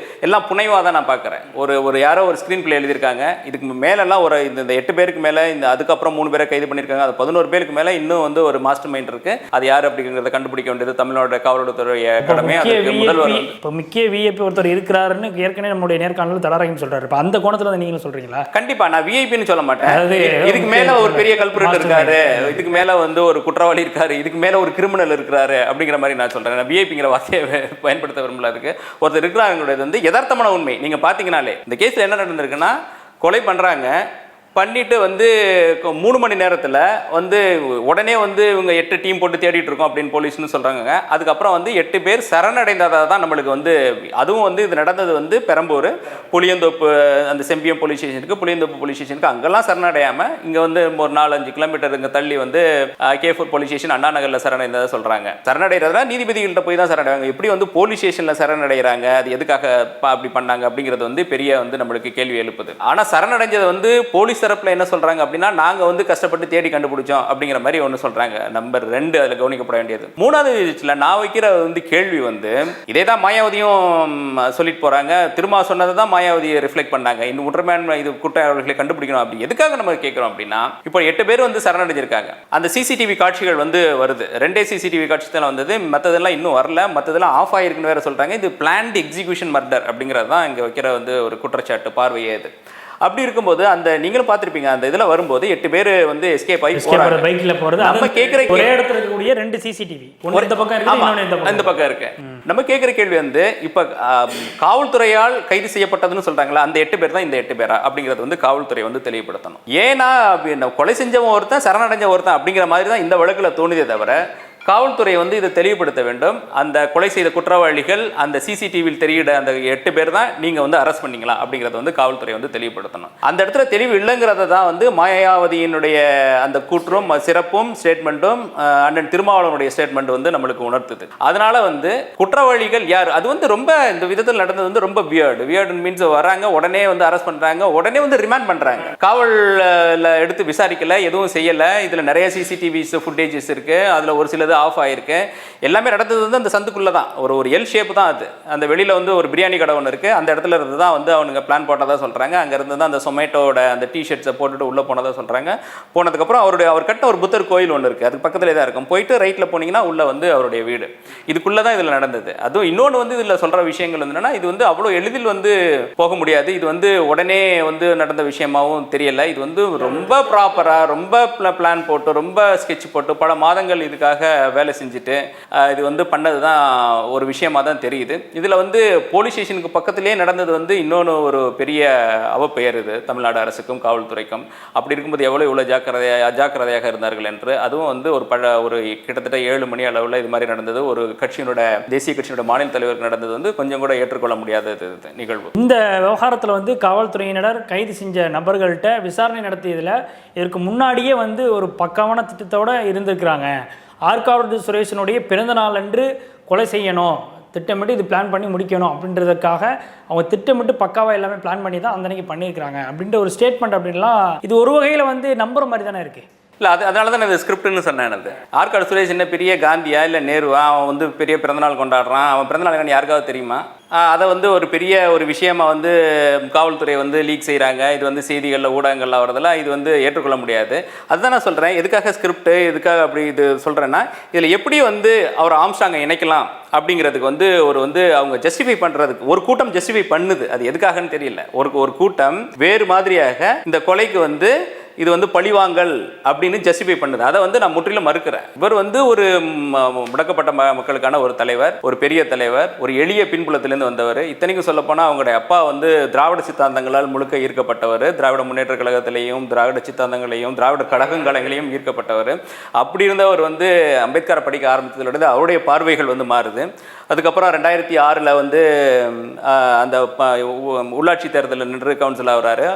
எல்லாம் புனைவாக தான் நான் பார்க்குறேன். ஒரு யாரோ ஒரு ஸ்க்ரீன் பிளே எழுதியிருக்காங்க. இதுக்கு மேலெல்லாம் ஒரு இந்த 8 பேருக்கு மேலே, இந்த அதுக்கப்புறம் 3 பேரை கைது பண்ணியிருக்காங்க. அது 11 பேருக்கு மேலே இன்னும் வந்து ஒரு மாஸ்டர் மைண்ட் இருக்குது. அது யார் அப்படிங்கிறத கண்டுபிடிக்க வேண்டியது தமிழ்நாடு காவல்துறைய கடமை. முதல்வர் இப்போ முக்கிய விஐபி ஒருத்தர் இருக்கிறாருன்னு ஏற்கனவே நம்முடைய நேர்காணல் தடாரகம் சொல்றாரு. இப்போ அந்த கோணத்தில் வந்து நீங்களும் சொல்றீங்களா? கண்டிப்பா, நான் விஐபின்னு சொல்ல மாட்டேன். இதுக்கு மேல ஒரு பெரிய கல்புரேட் இருக்காரு, இதுக்கு மேல வந்து ஒரு குற்றவாளி இருக்காரு, இதுக்கு மேல ஒரு கிரிமினல் இருக்கிறாரு அப்படிங்கிற மாதிரி நான் சொல்றேன். நான் விஐபிங்கிற வார்த்தையை பயன்படுத்த விரும்பல. அதுக்கு ஒருத்தர் இருக்கிறாங்கிறது வந்து யதார்த்தமான உண்மை. நீங்க பாத்தீங்கன்னாலே இந்த கேஸ்ல என்ன நடந்திருக்குன்னா, கொலை பண்றாங்க, பண்ணிட்டு வந்து 3 மணி நேரத்தில் வந்து உடனே வந்து இவங்க 8 டீம் போட்டு தேடிட்டு இருக்கோம் அப்படின்னு போலீஸ்னு சொல்கிறாங்க. அதுக்கப்புறம் வந்து 8 பேர் சரணடைந்ததாக தான் நம்மளுக்கு வந்து, அதுவும் வந்து இது நடந்தது வந்து பெரம்பூர் புளியந்தோப்பு, அந்த செம்பியம் போலீஸ் ஸ்டேஷனுக்கு, புளியந்தோப்பு போலீஸ் ஸ்டேஷனுக்கு அங்கெல்லாம் சரணடையாமல் இங்கே வந்து ஒரு 4-5 கிலோமீட்டர் இங்கே தள்ளி வந்து K4 போலீஸ் ஸ்டேஷன் அண்ணா நகரில் சரணடைந்ததாக சொல்கிறாங்க. சரணடைகிறதுனா நீதிபதிகள்கிட்ட போய் தான் சரணடைவாங்க. எப்படி வந்து போலீஸ் ஸ்டேஷனில் சரணடைகிறாங்க, அது எதுக்காக அப்படி பண்ணாங்க அப்படிங்கிறது வந்து பெரிய வந்து நம்மளுக்கு கேள்வி எழுப்புது. ஆனால் சரணடைஞ்சது வந்து போலீஸ் தரப்புல என்ன சொல்றாங்க அப்படின்னா, நாங்க வந்து கஷ்டப்பட்டு தேடி கண்டுபிடிச்சோம் அப்படிங்கிற மாதிரி ஒன்று சொல்றாங்க. நம்பர் 2 அதில் கவனிக்கப்பட வேண்டியது. 3வது விஷயத்தில் நான் வைக்கிற வந்து கேள்வி வந்து, இதே தான் மாயாவதியும் சொல்லிட்டு போறாங்க. திரும்ப சொன்னதை தான் மாயாவதியை ரிஃப்ளெக்ட் பண்ணாங்க. இந்த உண்மையான இது குற்றவாளிகளை கண்டுபிடிக்கணும் அப்படி எதுக்காக நம்ம கேட்கிறோம் அப்படின்னா, இப்போ 8 பேர் வந்து சரணடைஞ்சிருக்காங்க. அந்த சிசிடிவி காட்சிகள் வந்து வருது. 2 சிசிடிவி காட்சி தான் வந்தது, மற்றதெல்லாம் இன்னும் வரல, மற்றதெல்லாம் ஆஃப் ஆயிருக்குன்னு வேற சொல்றாங்க. இது பிளான்ட் எக்ஸிகியூஷன் மர்டர் அப்படிங்கிறது தான் இங்கே வைக்கிற வந்து ஒரு குற்றச்சாட்டு பார்வையே இது. அப்படி இருக்கும்போது அந்த நீங்களும் பார்த்துருப்பீங்க, அந்த இதில் வரும்போது 8 பேர் வந்து எஸ்கேப் ஆகி போறாங்க பைக்கில் போகிறது. நம்ம கேட்குற ஒரே இடத்துல இருக்கக்கூடிய 2 சிசிடிவி இந்த பக்கம் இருக்கு, இந்த பக்கம் இருக்கு. நம்ம கேட்குற கேள்வி வந்து, இப்போ காவல்துறையால் கைது செய்யப்பட்டதுன்னு சொல்றாங்களா, அந்த 8 பேர் தான் இந்த 8 பேரா அப்படிங்கிறது வந்து காவல்துறை வந்து தெளிவுபடுத்தணும். ஏன்னா கொலை செஞ்சவன் ஒருத்தன், சரணடைஞ்ச ஒருத்தன் அப்படிங்கிற மாதிரி தான் இந்த வழக்கில் தோணுதே தவிர, காவல்துறை வந்து இதை தெளிவுபடுத்த வேண்டும். அந்த கொலை செய்த குற்றவாளிகள் அந்த சிசிடிவியில் தெரியிட அந்த 8 பேர் தான் நீங்கள் வந்து அரெஸ்ட் பண்ணிங்களா அப்படிங்கிறத வந்து காவல்துறை வந்து தெளிவுபடுத்தணும். அந்த இடத்துல தெளிவு இல்லைங்கிறத தான் வந்து மாயாவதியினுடைய அந்த கூற்றும் சிறப்பும் ஸ்டேட்மெண்ட்டும் அண்ணன் திருமாவளவனுடைய ஸ்டேட்மெண்ட் வந்து நம்மளுக்கு உணர்த்துது. அதனால வந்து குற்றவாளிகள் யார், அது வந்து ரொம்ப இந்த விதத்தில் நடந்தது வந்து ரொம்ப வியர்டு மீன்ஸ் வராங்க, உடனே வந்து அரெஸ்ட் பண்ணுறாங்க, உடனே வந்து ரிமாண்ட் பண்ணுறாங்க, காவலில் எடுத்து விசாரிக்கல, எதுவும் செய்யலை. இதில் நிறைய சிசிடிவிஸ் ஃபுட்டேஜஸ் இருக்குது, அதில் ஒரு சிலது ஆஃப் ஆயிருக்கு. எல்லாமே நடந்தது வந்து அந்த சந்துக்குள்ள தான், ஒரு எல் ஷேப் தான் அது. அந்த வெளியில வந்து ஒரு பிரியாணி கடை ஒன்று இருக்கு, அந்த இடத்துல இருந்து தான் வந்து அவனுங்க பிளான் போட்டதா சொல்றாங்க. அங்க இருந்து தான் அந்த சொமேட்டோட அந்த டிஷர்ட்ஸை போட்டுட்டு உள்ள போனதா சொல்றாங்க. போனதுக்கப்புறம் அவர் கட்ட ஒரு புத்தர் கோயில் ஒன்று இருக்கு, அதுக்கு பக்கத்துல தான் இருக்கும். போயிட்டு ரைட்ல போனீங்கன்னா உள்ள வந்து அவருடைய வீடு. இதுக்குள்ளதான் இதுல நடந்தது. அதுவும் இன்னொன்று வந்து இதுல சொல்ற விஷயங்கள் வந்து என்னன்னா, இது வந்து அவ்வளோ எளிதில் வந்து போக முடியாது. இது வந்து உடனே வந்து நடந்த விஷயமாவும் தெரியல. இது வந்து ரொம்ப ப்ராப்பரா, ரொம்ப பிளான் போட்டு, ரொம்ப ஸ்கெட்ச் போட்டு பல மாதங்கள் இதுக்காக வேலை செஞ்சுட்டு இது வந்து பண்ணது தான் ஒரு விஷயமா தான் தெரியுது. இதில் வந்து போலீஸ் ஸ்டேஷனுக்கு பக்கத்திலே நடந்தது வந்து இன்னொன்று ஒரு பெரிய அவப்பெயர் இது தமிழ்நாடு அரசுக்கும் காவல்துறைக்கும். அப்படி இருக்கும்போது இவ்வளோ அஜாக்கிரதையாக இருந்தார்கள் என்று, அதுவும் வந்து ஒரு கிட்டத்தட்ட 7 மணி அளவில் இது மாதிரி நடந்தது. ஒரு கட்சியினோட, தேசிய கட்சியினோட மாநில தலைவருக்கு நடந்தது வந்து கொஞ்சம் கூட ஏற்றுக்கொள்ள முடியாத நிகழ்வு. இந்த விவகாரத்தில் வந்து காவல்துறையினர் கைது செஞ்ச நபர்கள்ட்ட விசாரணை நடத்தியதில் இதற்கு முன்னாடியே வந்து ஒரு பக்காவான திட்டத்தோடு இருந்திருக்கிறாங்க. ஆற்காடு சுரேஷனுடைய பிறந்த நாள் அன்று கொலை செய்யணும், திட்டமிட்டு இது பிளான் பண்ணி முடிக்கணும் அப்படின்றதுக்காக அவங்க திட்டமிட்டு பக்காவாக எல்லாமே பிளான் பண்ணி தான் அந்த அன்னைக்கு பண்ணியிருக்கிறாங்க அப்படின்ற ஒரு ஸ்டேட்மெண்ட். அப்படின்லாம் இது ஒரு வகையில் வந்து நம்புற மாதிரி தானே இருக்குது. இல்லை, அதனால தான் நான் ஸ்கிரிப்ட்னு சொன்னேன். அது ஆற்காடு சுரேஷ் என்ன பெரிய காந்தியா இல்லை நேருவா, அவன் வந்து பெரிய பிறந்தநாள் கொண்டாடுறான், அவன் பிறந்தநாள் யாருக்காவது தெரியுமா? அதை வந்து ஒரு பெரிய ஒரு விஷயமா வந்து காவல்துறை வந்து லீக் செய்கிறாங்க. இது வந்து செய்திகளில் ஊடகங்களில் வரதெல்லாம் இது வந்து ஏற்றுக்கொள்ள முடியாது. அதுதான் நான் சொல்கிறேன், எதுக்காக ஸ்கிரிப்ட், எதுக்காக அப்படி இது சொல்கிறேன்னா, இதில் எப்படி வந்து அவர் ஆம்ஸ்ட்ராங்கை இணைக்கலாம் அப்படிங்கிறதுக்கு வந்து அவங்க ஜஸ்டிஃபை பண்ணுறதுக்கு ஒரு கூட்டம் ஜஸ்டிஃபை பண்ணுது. அது எதுக்காகன்னு தெரியல. ஒரு கூட்டம் வேறு மாதிரியாக இந்த கொலைக்கு வந்து இது வந்து பழிவாங்கல் அப்படின்னு ஜஸ்டிஃபை பண்ணுது. அதை வந்து நான் முற்றிலும் மறுக்கிறேன். இவர் வந்து ஒரு முடக்கப்பட்ட மக்களுக்கான ஒரு தலைவர், ஒரு பெரிய தலைவர், ஒரு எளிய பின்புலத்திலிருந்து வந்தவர். இத்தனைக்கும் சொல்ல போனால் அவங்களுடைய அப்பா வந்து திராவிட சித்தாந்தங்களால் முழுக்க ஈர்க்கப்பட்டவர். திராவிட முன்னேற்ற கழகத்திலையும் திராவிட சித்தாந்தங்களையும் திராவிட கழகங்களையும் ஈர்க்கப்பட்டவர். அப்படி இருந்தவர் வந்து அம்பேத்கரை படிக்க ஆரம்பித்ததிலிருந்து அவருடைய பார்வைகள் வந்து மாறுது. அதுக்கப்புறம் 2006 வந்து அந்த உள்ளாட்சி தேர்தலில் நின்று கவுன்சில் ஆகிறாரு.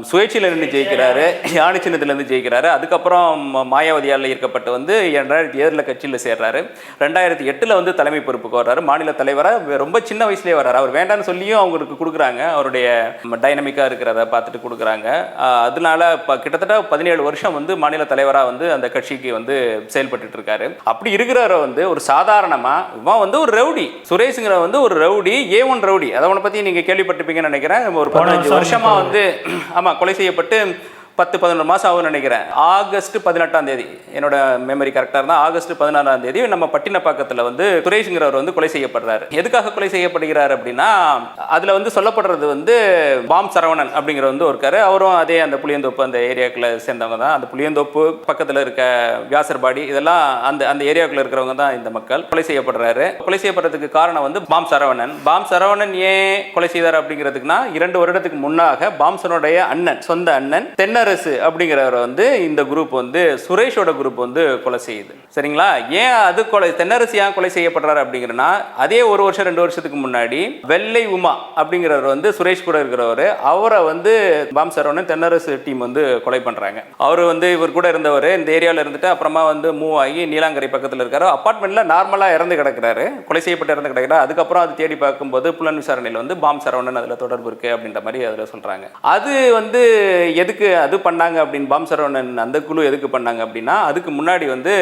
சுயேட்சையில் நின்று ஜெயிக்கிறாரு, யானை சின்னத்திலேருந்து ஜெயிக்கிறாரு. அதுக்கப்புறம் மாயாவதியால் ஈர்க்கப்பட்டு வந்து 2007 கட்சியில் சேர்றாரு. 2008 வந்து தலைமை பொறுப்புக்கு வர்றாரு. மாநில தலைவராக ரொம்ப சின்ன வயசுலேயே வர்றாரு. அவர் வேண்டான்னு சொல்லியும் அவங்களுக்கு கொடுக்குறாங்க. அவருடைய டைனமிக்காக இருக்கிறத பார்த்துட்டு கொடுக்குறாங்க. அதனால கிட்டத்தட்ட 17 வருஷம் வந்து மாநில தலைவராக வந்து அந்த கட்சிக்கு வந்து செயல்பட்டு இருக்காரு. அப்படி இருக்கிறவரை வந்து ஒரு சாதாரணமாக இவன் வந்து ஒரு ரவுடி, சுரேஷுங்கிற வந்து ஒரு ரவுடி, A1 ரவுடி. அதை அவனை பற்றி நீங்கள் கேள்விப்பட்டிருப்பீங்கன்னு நினைக்கிறேன். ஒரு 15 வருஷமாக வந்து ஆமாம் கொலை செய்யப்பட்டு 10-11 மாதம் ஆகும்னு நினைக்கிறேன். ஆகஸ்ட் 18 என்னோட மெமரி கரெக்டாக இருந்தால் ஆகஸ்ட் 16 நம்ம பட்டினப்பாக்கத்தில் வந்து சுரேஷுங்கிறவர் வந்து கொலை செய்யப்படுறாரு. எதுக்காக கொலை செய்யப்படுகிறார் அப்படின்னா, அதில் வந்து சொல்லப்படுறது வந்து பாம் சரவணன் அப்படிங்கிற வந்து ஒருக்காரு. அவரும் அதே அந்த புளியந்தோப்பு அந்த ஏரியாக்குள்ள சேர்ந்தவங்க தான். அந்த புளியந்தோப்பு பக்கத்தில் இருக்க வியாசர்பாடி இதெல்லாம் அந்த அந்த ஏரியாவுக்குள்ள இருக்கிறவங்க தான் இந்த மக்கள். கொலை செய்யப்படுறாரு. கொலை செய்யப்படுறதுக்கு காரணம் வந்து பாம் சரவணன். பாம் சரவணன் ஏன் கொலை செய்தார் அப்படிங்கிறதுக்குன்னா, 2 வருடத்துக்கு முன்னாக பாம்சனுடைய அண்ணன், சொந்த அண்ணன் தென்னரசு அப்படிங்கிறவரை வந்து இந்த குரூப் வந்து சுரேஷோட குரூப் வந்து கொலை செய்யுது. சரிங்களா? ஏன் அது தென்னரசு ஏன் கொலை செய்யப்படுறாரு அப்படிங்கிறனா, அதே 1 வருஷம் 2 வருஷத்துக்கு முன்னாடி வெள்ளை உமா அப்படிங்கிறவர் வந்து சுரேஷ் கூட இருக்கிறவர், அவரை வந்து பாம் சரவணன் தென்னரசு டீம் வந்து கொலை பண்றாங்க. அவர் வந்து இவர் கூட இருந்தவர் இந்த ஏரியாவில் இருந்துட்டு அப்புறமா வந்து மூவ் ஆகி நீலாங்கரை பக்கத்தில் இருக்காரு. அப்பார்ட்மெண்ட்ல நார்மலா இறந்து கிடக்கிறாரு, கொலை செய்யப்பட்டு இறந்து கிடக்கிறார். அதுக்கப்புறம் அது தேடி பார்க்கும்போது புலன் விசாரணையில் வந்து பாம் சரவணன் அதுல தொடர்பு இருக்கு அப்படின்ற மாதிரி அதுல சொல்றாங்க. அது வந்து எதுக்கு அது பண்ணாங்க அப்படின்னு, பாம் சரவணன் அந்த குழு எதுக்கு பண்ணாங்க அப்படின்னா, அதுக்கு முன்னாடி வந்து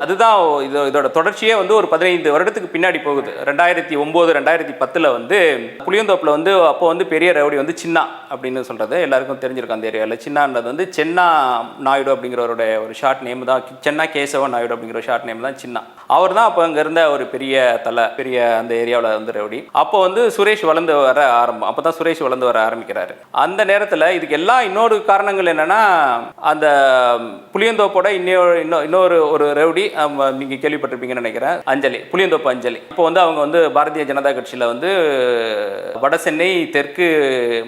அதுதான் இதோட தொடர்ச்சியே வந்து ஒரு 15 வருடத்துக்கு பின்னாடி போகுது. 2009 2010 வந்து புளியந்தோப்பில் வந்து அப்போ வந்து பெரிய ரவுடி வந்து சின்னா அப்படின்னு சொல்றது எல்லாருக்கும் தெரிஞ்சிருக்கும். அந்த ஏரியாவில் சின்னான்றது வந்து சென்னா நாயுடு அப்படிங்கிறவருடைய ஒரு ஷார்ட் நேம் தான். சென்னா கேசவ நாயுடு அப்படிங்கிற ஒரு ஷார்ட் நேம் தான் சின்னா. அவர் தான் அப்போ அங்கே இருந்த ஒரு பெரிய பெரிய அந்த ஏரியாவில் வந்து ரவுடி. அப்போ வந்து சுரேஷ் வளர்ந்து வர ஆரம்பம். அப்போ தான் சுரேஷ் வளர்ந்து வர ஆரம்பிக்கிறாரு. அந்த நேரத்தில் இதுக்கு எல்லாம் இன்னொரு காரணங்கள் என்னன்னா, அந்த புளியந்தோப்போட இன்னொரு ஒரு ரவுடி நீங்க கேள்விப்பட்டிருப்பீங்கன்னு நினைக்கிறேன், அஞ்சலி, புளியந்தோப்பு அஞ்சலி. இப்போ வந்து அவங்க வந்து பாரதிய ஜனதா கட்சியில வந்து வட சென்னை தெற்கு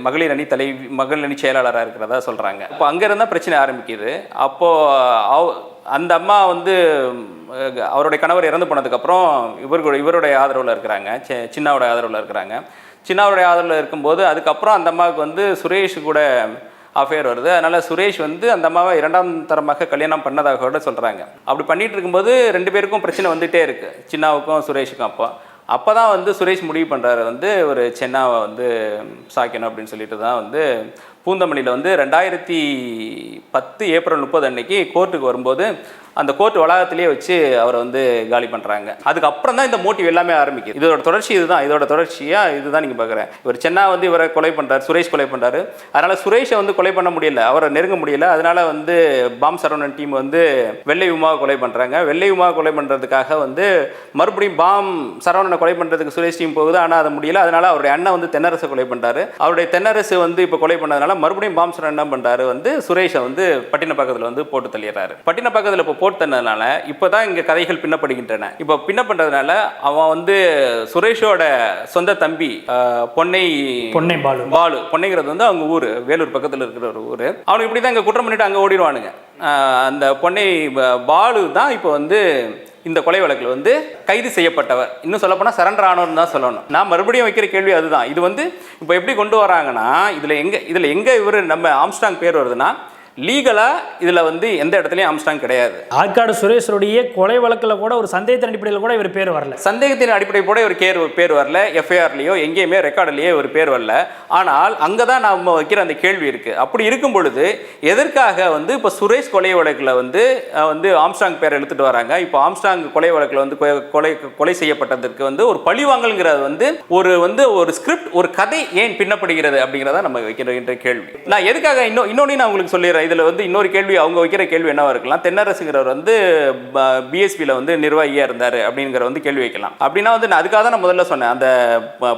மகளிர் அணி செயலாளராக இருக்கிறதா சொல்றாங்க. இப்போ அங்க இருந்தா பிரச்சனை ஆரம்பிக்குது. அப்போ அந்த அம்மா வந்து அவருடைய கணவர் இறந்து போனதுக்கப்புறம் இவருடைய ஆதரவில் இருக்கிறாங்க, சின்னாவோட ஆதரவில் இருக்கிறாங்க. சின்னாவுடைய ஆதரவில் இருக்கும்போது அதுக்கப்புறம் அந்த அம்மாவுக்கு வந்து சுரேஷ் கூட அஃபேர் வருது. அதனால் சுரேஷ் வந்து அந்த அம்மாவை 2ஆம் தரமாக கல்யாணம் பண்ணதாக கூட சொல்கிறாங்க. அப்படி பண்ணிகிட்டு இருக்கும்போது 2 பேருக்கும் பிரச்சனை வந்துகிட்டே இருக்குது, சின்னாவுக்கும் சுரேஷுக்கும். அப்போ தான் வந்து சுரேஷ் முடிவு பண்ணுறாரு வந்து ஒரு சென்னாவை வந்து சாய்க்கணும் அப்படின்னு சொல்லிட்டு தான் வந்து பூந்தமல்லியில் வந்து 2010 ஏப்ரல் 30 அன்னைக்கு கோர்ட்டுக்கு வரும்போது அந்த கோர்ட் வளாகத்திலேயே வச்சு அவரை வந்து காலி பண்ணுறாங்க. அதுக்கப்புறம் தான் இந்த மோட்டிவ் எல்லாமே ஆரம்பிக்குது. இதோட தொடர்ச்சி இதுதான். இதோட தொடர்ச்சியாக இதுதான் நீங்கள் பார்க்குறேன். இவர் சென்னா வந்து இவரை கொலை பண்ணுறாரு, சுரேஷ் கொலை பண்ணுறாரு. அதனால் சுரேஷை வந்து கொலை பண்ண முடியல, அவரை நெருங்க முடியல. அதனால் வந்து பாம் சரவணன் டீம் வந்து வெள்ளை உமாவை கொலை பண்ணுறாங்க. வெள்ளை உமாவை கொலை பண்ணுறதுக்காக வந்து மறுபடியும் பாம் சரவணனை கொலை பண்ணுறதுக்கு சுரேஷ் டீம் போகுது. ஆனால் அது முடியல. அதனால் அவருடைய அண்ணன் வந்து தென்னரசை கொலை பண்ணுறாரு. அவருடைய தென்னரசு வந்து இப்போ கொலை பண்ணதுனால மறுபடியும் பாம் சரவணன் என்ன பண்ணுறாரு வந்து சுரேஷை வந்து பட்டினப்பாக்கத்தில் வந்து போட்டு தள்ளிடுறாரு. பட்டினப்பாக்கத்தில் இப்போ போட்டு தந்ததுனால இப்போ தான் இங்கே கதைகள் பின்னப்படுகின்றன. இப்போ பின்ன பண்ணுறதுனால அவன் வந்து சுரேஷோட சொந்த தம்பி பொன்னை பாலு, பொன்னைங்கிறது வந்து அவங்க ஊர், வேலூர் பக்கத்தில் இருக்கிற ஒரு ஊர். அவனுக்கு இப்படி தான் இங்கே குற்றம் பண்ணிட்டு அங்கே ஓடிடுவானுங்க. அந்த பொன்னை பாலு தான் இப்போ வந்து இந்த கொலை வழக்கில் வந்து கைது செய்யப்பட்டவர். இன்னும் சொல்லப்போனால் சரண்டர் ஆனவர்னு தான் சொல்லணும். நான் மறுபடியும் வைக்கிற கேள்வி அதுதான். இது வந்து இப்போ எப்படி கொண்டு வராங்கன்னா, இதில் எங்கே இவர் நம்ம ஆம்ஸ்ட்ராங் பேர் வருதுன்னா, லீகலாக இதில் வந்து எந்த இடத்துலையும் ஆம்ஸ்ட்ராங் கிடையாது. ஆற்காடு சுரேஷருடைய கொலை வழக்கில் கூட ஒரு சந்தேகத்தின் அடிப்படையில் கூட இவர் பேர் வரல. சந்தேகத்தின் அடிப்படையில் கூட இவர் பேர் வரல. எஃப்ஐஆர்லேயோ எங்கேயுமே ரெக்கார்டுலேயோ இவர் பேர் வரல. ஆனால் அங்கே தான் நம்ம வைக்கிற அந்த கேள்வி இருக்குது. அப்படி இருக்கும் பொழுது எதற்காக வந்து இப்போ சுரேஷ் கொலை வழக்கில் வந்து ஆம்ஸ்ட்ராங் பேர் எடுத்துகிட்டு வராங்க? இப்போ ஆம்ஸ்ட்ராங் கொலை வழக்கில் வந்து கொலை செய்யப்பட்டதற்கு வந்து ஒரு பழிவாங்கல்ங்கிறது வந்து ஒரு ஸ்கிரிப்ட், ஒரு கதை ஏன் பின்னப்படுகிறது அப்படிங்கிறத நம்ம வைக்கிற கேள்வி. நான் எதுக்காக இன்னொன்று நான் உங்களுக்கு சொல்லிடுறேன். இதில் வந்து இன்னொரு கேள்வி அவங்க வைக்கிற கேள்வி என்னவா இருக்கலாம், தென்னரசுங்கிறவர் வந்து பிஎஸ்பியில் வந்து நிர்வாகியாக இருந்தார் அப்படிங்கிற வந்து கேள்வி வைக்கலாம். அப்படின்னா வந்து நான் அதுக்காக தான் நான் முதல்ல சொன்னேன், அந்த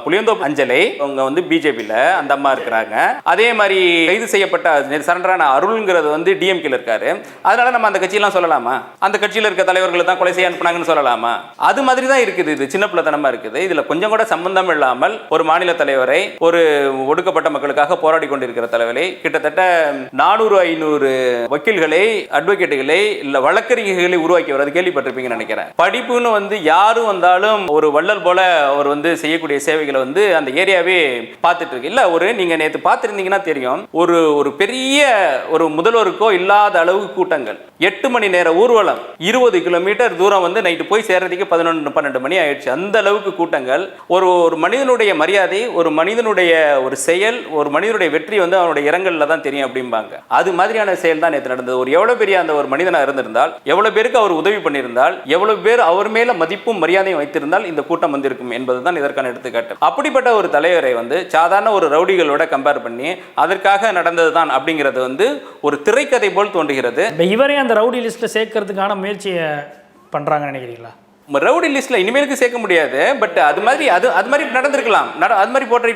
புளியந்தோப்பு அஞ்சலை அவங்க வந்து பிஜேபியில் அந்த அம்மா இருக்கிறாங்க. அதே மாதிரி கைது செய்யப்பட்ட சரண்டரான அருள்ங்கிறது வந்து டிஎம்கேல இருக்காரு. அதனால நம்ம அந்த கட்சியெல்லாம் சொல்லலாமா, அந்த கட்சியில் இருக்க தலைவர்களை தான் கொலை செய்ய அனுப்புனாங்கன்னு சொல்லலாமா? அது மாதிரி தான் இருக்குது. இது சின்ன பிள்ளைத்தனமா இருக்குது. இதுல கொஞ்சம் கூட சம்பந்தம் இல்லாமல் ஒரு மாநில தலைவரை, ஒரு ஒடுக்கப்பட்ட மக்களுக்காக போராடி கொண்டிருக்கிற தலைவரை, கிட்டத்தட்ட 400-500 வக்கீல்களை, அட்வொகேட்டுகளை, இல்ல வழக்கறிஞர்களை உருவாக்கி வர்றது கேள்விப்பட்டிருப்பீங்கன்னு நினைக்கிறேன். படிப்புன்னு வந்து யாரும் வந்தாலும் ஒரு வள்ளல் போல அவர் வந்து செய்யக்கூடிய சேவைகளை வந்து அந்த ஏரியாவே பார்த்துட்டு இருக்கு. இல்ல ஒரு நீங்க நேற்று பார்த்துருந்தீங்கன்னா தெரியும், ஒரு பெரிய ஒரு முதல்வருக்கோ இல்லாத அளவு கூட்டங்கள், 8 மணி நேர ஊர்வலம், 20 கிலோமீட்டர் தூரம் வந்து நைட்டு போய் சேர்றதுக்கு 11-12 மணி ஆயிடுச்சு. அந்த அளவுக்கு கூட்டங்கள். ஒரு மனிதனுடைய மரியாதை, ஒரு மனிதனுடைய ஒரு செயல், ஒரு மனிதனுடைய வெற்றி வந்து அவனுடைய இரங்கல்ல தான் தெரியும் அப்படிம்பாங்க. அது மாதிரியான செயல் தான் நேற்று நடந்தது. ஒரு எவ்வளவு பெரிய அந்த ஒரு மனிதனாக இருந்திருந்தால், எவ்வளவு பேருக்கு அவர் உதவி பண்ணியிருந்தால், எவ்வளவு பேர் அவர் மேல மதிப்பும் மரியாதையும் வைத்திருந்தால் இந்த கூட்டம் வந்திருக்கும் என்பதுதான் இதற்கான எடுத்துக்காட்டு. அப்படிப்பட்ட ஒரு தலைவரை வந்து சாதாரண ஒரு ரவுடிகளோட கம்பேர் பண்ணி அதற்காக நடந்தது தான் அப்படிங்கிறது வந்து ஒரு திரைக்கதை போல் தோன்றுகிறது. இவரே அந்த ரவுடி லிஸ்ட்டில் சேர்க்கறதுக்கான முயற்சியை பண்ணுறாங்கன்னு நினைக்கிறீங்களா? ரவுடி லிஸ்ட்ல இனிமேலுக்கு சேர்க்க முடியாது. பட் அது மாதிரி நடந்திருக்கலாம், அது மாதிரி போர்ட்ரை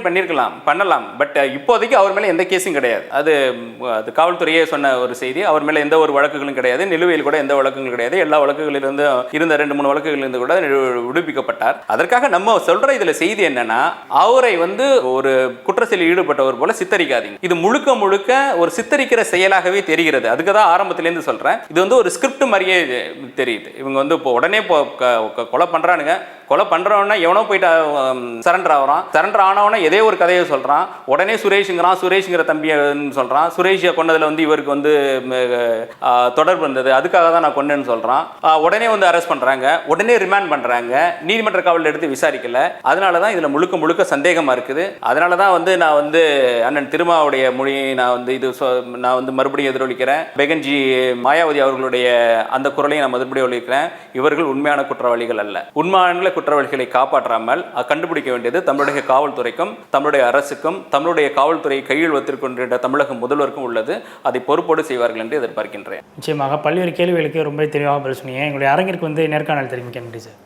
பண்ணலாம். பட் இப்போதைக்கு அவர் மேலே எந்த கேஸும் கிடையாது. அது காவல்துறையே சொன்ன ஒரு செய்தி. அவர் மேலே எந்த ஒரு வழக்குகளும் கிடையாது, நிலுவையில் கூட எந்த வழக்குகளும் கிடையாது. எல்லா வழக்குகளிலிருந்து இருந்த 2-3 வழக்குகளிலிருந்து கூட விடுவிக்கப்பட்டார். அதற்காக நம்ம சொல்ற இதுல செய்தி என்னன்னா, அவரை வந்து ஒரு குற்றச்செயலில் ஈடுபட்டவர் போல சித்தரிக்காதீங்க. இது முழுக்க முழுக்க ஒரு சித்தரிக்கிற செயலாகவே தெரிகிறது. அதுக்கு தான் ஆரம்பத்திலேருந்து சொல்றேன், இது வந்து ஒரு ஸ்கிரிப்ட் மாதிரியே தெரியுது. இவங்க வந்து இப்போ உடனே கொலை பண்றானுங்க, கொலை பண்றவன எவனோ போயிட்டு சரண்டர் ஆகிறான், சரண்டர் ஆனவன ஏதோ ஒரு கதையை சொல்றான், உடனே சுரேஷ்ங்கிற தம்பியை சொல்றான், சுரேஷை கொண்டதுல வந்து இவருக்கு வந்து தொடர்பு இருந்தது, அதுக்காக தான் நான் கொண்டேன்னு சொல்றான். உடனே வந்து அரெஸ்ட் பண்றாங்க, உடனே ரிமாண்ட் பண்றாங்க, நீதிமன்ற காவலில் எடுத்து விசாரிக்கல. அதனால தான் இதுல முழுக்க முழுக்க சந்தேகமா இருக்குது. அதனால தான் வந்து நான் வந்து அண்ணன் திருமாவுடைய மொழியை நான் வந்து மறுபடியும் எதிரொலிக்கிறேன். பெகன்ஜி மாயாவதி அவர்களுடைய அந்த குரலையும் நான் மறுபடியும் ஒலிக்கிறேன். இவர்கள் உண்மையான குற்றவாளிகள் அல்ல. உண்மையான குற்றவாளிகளை காப்பாற்றாமல் கண்டுபிடிக்க வேண்டியது தமிழுடைய காவல்துறைக்கும், தமிழுடைய அரசுக்கும், தமிழுடைய காவல்துறை கையில் வைத்திருக்கின்ற தமிழக முதல்வருக்கும் உள்ளது. அதை பொறுப்போடு செய்வார்கள் என்று எதிர்பார்க்கின்றேன். நிச்சயமாக பல்வேறு கேள்விகளுக்கு ரொம்ப தெளிவாக பதில் சொன்னீங்க. எங்களுடைய அரங்கிற்கு வந்து நேர்காணல் தெரிவிக்க நன்றி சார்.